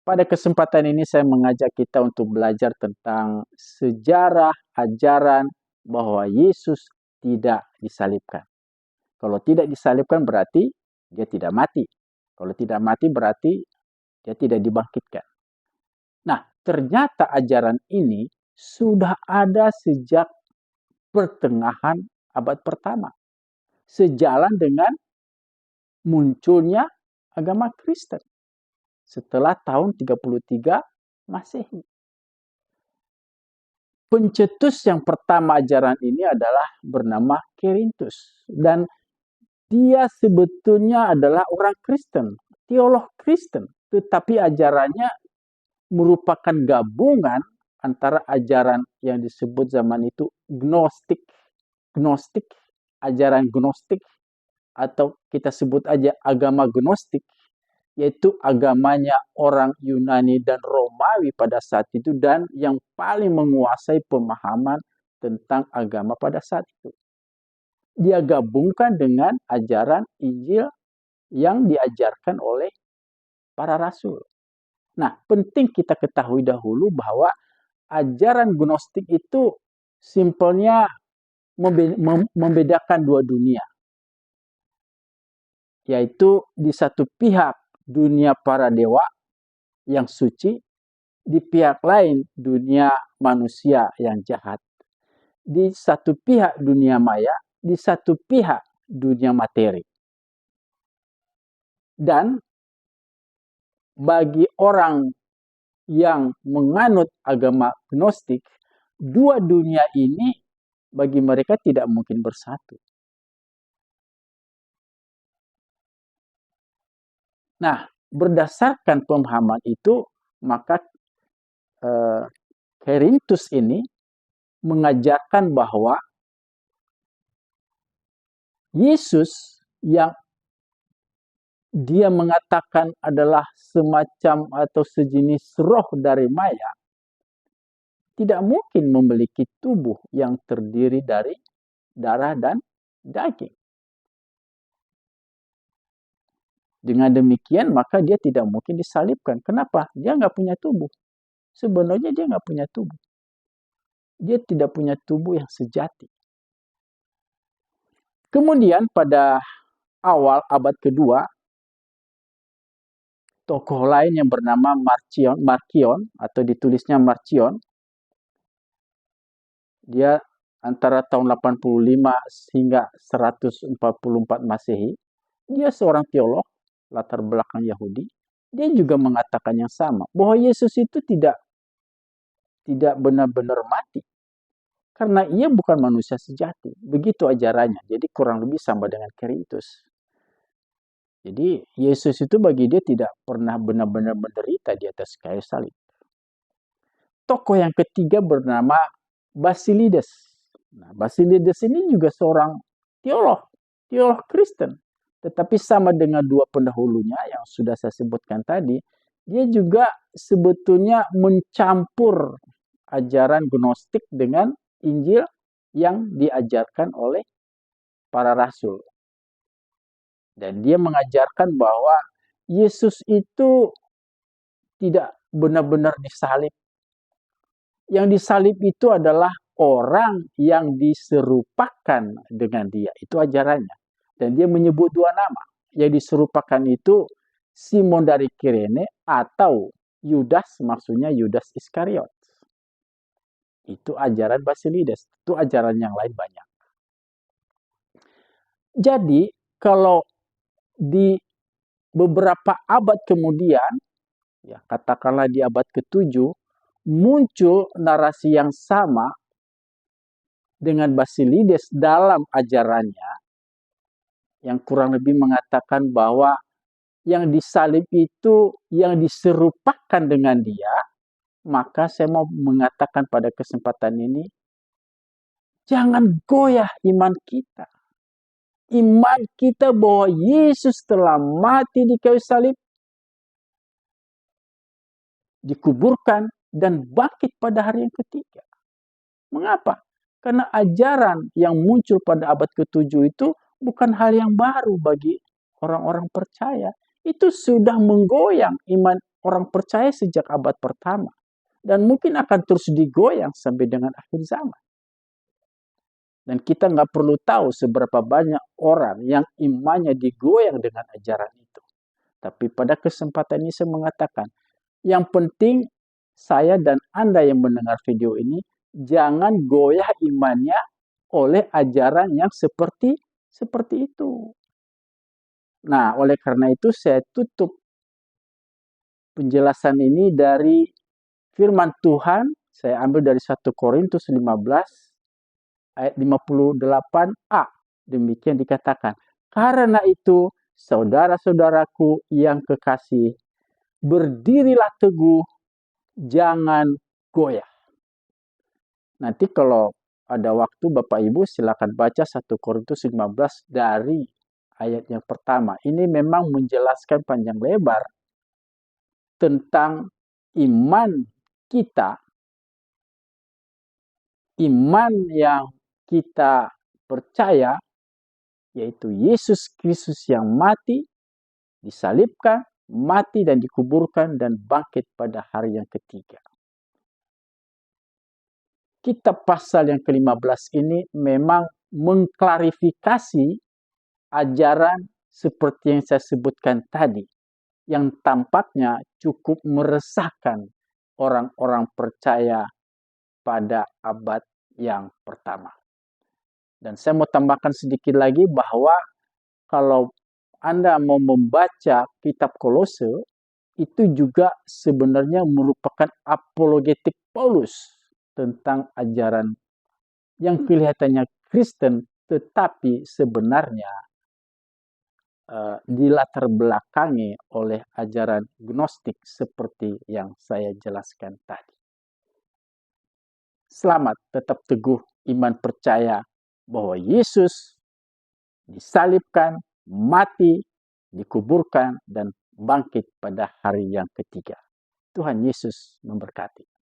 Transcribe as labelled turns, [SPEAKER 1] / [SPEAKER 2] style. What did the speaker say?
[SPEAKER 1] Pada kesempatan ini saya mengajak kita untuk belajar tentang sejarah ajaran bahwa Yesus tidak disalibkan. Kalau tidak disalibkan berarti dia tidak mati. Kalau tidak mati berarti dia tidak dibangkitkan. Nah, ternyata ajaran ini sudah ada sejak pertengahan abad pertama. Sejalan dengan munculnya agama Kristen setelah tahun 33 Masehi. Pencetus yang pertama ajaran ini adalah bernama Kerintus. Dan dia sebetulnya adalah orang Kristen, teolog Kristen. Tetapi ajarannya merupakan gabungan antara ajaran yang disebut zaman itu Gnostik, ajaran Gnostik, atau kita sebut aja agama Gnostik, yaitu agamanya orang Yunani dan Romawi pada saat itu dan yang paling menguasai pemahaman tentang agama pada saat itu. Dia gabungkan dengan ajaran Injil yang diajarkan oleh para rasul. Nah, penting kita ketahui dahulu bahwa ajaran Gnostik itu simpelnya membedakan dua dunia. Yaitu di satu pihak dunia para dewa yang suci, di pihak lain dunia manusia yang jahat. Di satu pihak dunia maya, di satu pihak dunia materi. Dan bagi orang yang menganut agama Gnostik, dua dunia ini bagi mereka tidak mungkin bersatu. Nah, berdasarkan pemahaman itu, maka Kerintus ini mengajarkan bahwa Yesus yang dia mengatakan adalah semacam atau sejenis roh dari maya, tidak mungkin memiliki tubuh yang terdiri dari darah dan daging. Dengan demikian, maka dia tidak mungkin disalibkan. Kenapa? Dia nggak punya tubuh. Sebenarnya dia nggak punya tubuh. Dia tidak punya tubuh yang sejati. Kemudian pada awal abad kedua, tokoh lain yang bernama Markion atau ditulisnya Marcion, dia antara tahun 85 hingga 144 Masehi, dia seorang teolog latar belakang Yahudi. Dia juga mengatakan yang sama, bahwa Yesus itu tidak benar-benar mati. Karena ia bukan manusia sejati. Begitu ajarannya. Jadi kurang lebih sama dengan Kerintus. Jadi Yesus itu bagi dia tidak pernah benar-benar menderita di atas kayu salib. Tokoh yang ketiga bernama Basilides. Nah, Basilides ini juga seorang teolog Kristen. Tetapi sama dengan dua pendahulunya yang sudah saya sebutkan tadi, dia juga sebetulnya mencampur ajaran Gnostik dengan Injil yang diajarkan oleh para rasul. Dan dia mengajarkan bahwa Yesus itu tidak benar-benar disalib. Yang disalib itu adalah orang yang diserupakan dengan dia. Itu ajarannya. Dan dia menyebut dua nama. Yang diserupakan itu Simon dari Kirene atau Yudas, maksudnya Yudas Iskariot. Itu ajaran Basilides. Itu ajaran yang lain banyak. Jadi, kalau di beberapa abad kemudian, ya katakanlah di abad ke-7, muncul narasi yang sama dengan Basilides dalam ajarannya, yang kurang lebih mengatakan bahwa yang disalib itu yang diserupakan dengan dia, maka saya mau mengatakan pada kesempatan ini, jangan goyah iman kita. Iman kita bahwa Yesus telah mati di kayu salib, dikuburkan, dan bangkit pada hari yang ketiga. Mengapa? Karena ajaran yang muncul pada abad ke-7 itu bukan hal yang baru bagi orang-orang percaya. Itu sudah menggoyang iman orang percaya sejak abad pertama. Dan mungkin akan terus digoyang sampai dengan akhir zaman. Dan kita nggak perlu tahu seberapa banyak orang yang imannya digoyang dengan ajaran itu. Tapi pada kesempatan ini saya mengatakan, yang penting saya dan Anda yang mendengar video ini, jangan goyah imannya oleh ajaran yang seperti itu. Nah, oleh karena itu saya tutup penjelasan ini dari firman Tuhan. Saya ambil dari 1 Korintus 15 ayat 58a. Demikian dikatakan. Karena itu, saudara-saudaraku yang kekasih, berdirilah teguh, jangan goyah. Nanti kalau ada waktu Bapak Ibu silakan baca 1 Korintus 15 dari ayat yang pertama. Ini memang menjelaskan panjang lebar tentang iman kita, iman yang kita percaya, yaitu Yesus Kristus yang mati, disalibkan, mati dan dikuburkan, dan bangkit pada hari yang ketiga. Kitab pasal yang ke-15 ini memang mengklarifikasi ajaran seperti yang saya sebutkan tadi, yang tampaknya cukup meresahkan orang-orang percaya pada abad yang pertama. Dan saya mau tambahkan sedikit lagi bahwa kalau Anda mau membaca kitab Kolose, itu juga sebenarnya merupakan apologetik Paulus tentang ajaran yang kelihatannya Kristen, tetapi sebenarnya dilatar belakangi oleh ajaran Gnostik seperti yang saya jelaskan tadi. Selamat, tetap teguh iman percaya bahwa Yesus disalibkan, mati, dikuburkan, dan bangkit pada hari yang ketiga. Tuhan Yesus memberkati.